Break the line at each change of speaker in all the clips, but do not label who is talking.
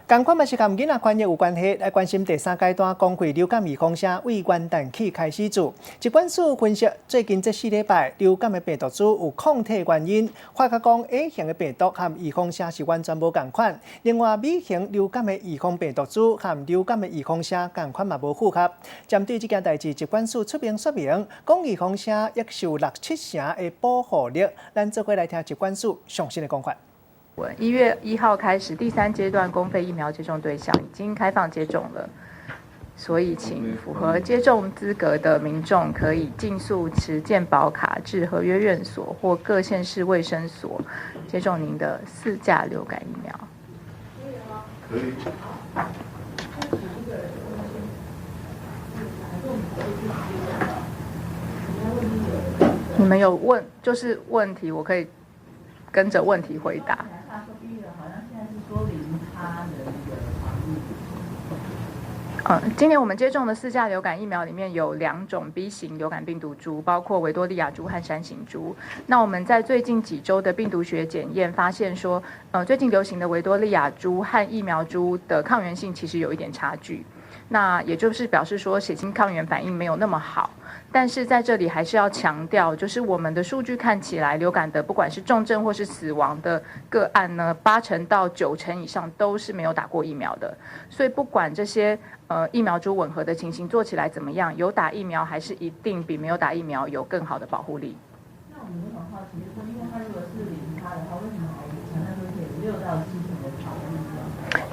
同款嘛是跟囡仔权益有关系，来关心第三阶段公费流感预防针为元旦起开始做。疾管署分析，最近这4礼拜流感的病毒株有抗体原因，发觉讲 A 型的病毒和预防针是完全无同款。另外，B 型流感的预防病毒株和流感的预防针同款嘛无符合。针对这件代志，疾管署出面说明，讲预防针约受6-7成的保护力。咱做伙来听疾管署详细的讲法。
1月1号开始，第3阶段公费疫苗接种对象已经开放接种了，所以请符合接种资格的民众可以尽速持健保卡至合约院所或各县市卫生所接种您的4价流感疫苗。可以。你们有就是问题，我可以跟着问题回答。今年我们接种的4价流感疫苗里面有2种 B 型流感病毒株，包括维多利亚株和山形株。那我们在最近几周的病毒学检验发现说，最近流行的维多利亚株和疫苗株的抗原性其实有一点差距。那也就是表示说血清抗原反应没有那么好，但是在这里还是要强调，就是我们的数据看起来流感的不管是重症或是死亡的个案呢，8成到9成以上都是没有打过疫苗的，所以不管这些疫苗株吻合的情形做起来怎么样，有打疫苗还是一定比没有打疫苗有更好的保护力。
那我们有很好奇，就是说，因为它如果是0%的话，为什么还强调说有6到7成的保护力？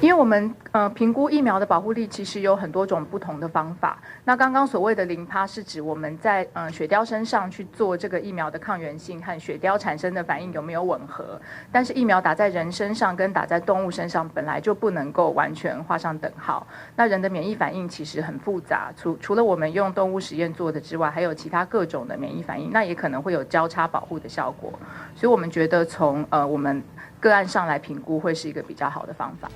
因为我们评估疫苗的保护力其实有很多种不同的方法。那刚刚所谓的0%是指我们在雪貂身上去做这个疫苗的抗原性和雪貂产生的反应有没有吻合。但是疫苗打在人身上跟打在动物身上本来就不能够完全画上等号。那人的免疫反应其实很复杂，除了我们用动物实验做的之外，还有其他各种的免疫反应，那也可能会有交叉保护的效果。所以我们觉得从我们个案上来评估会是一个比较好的方法。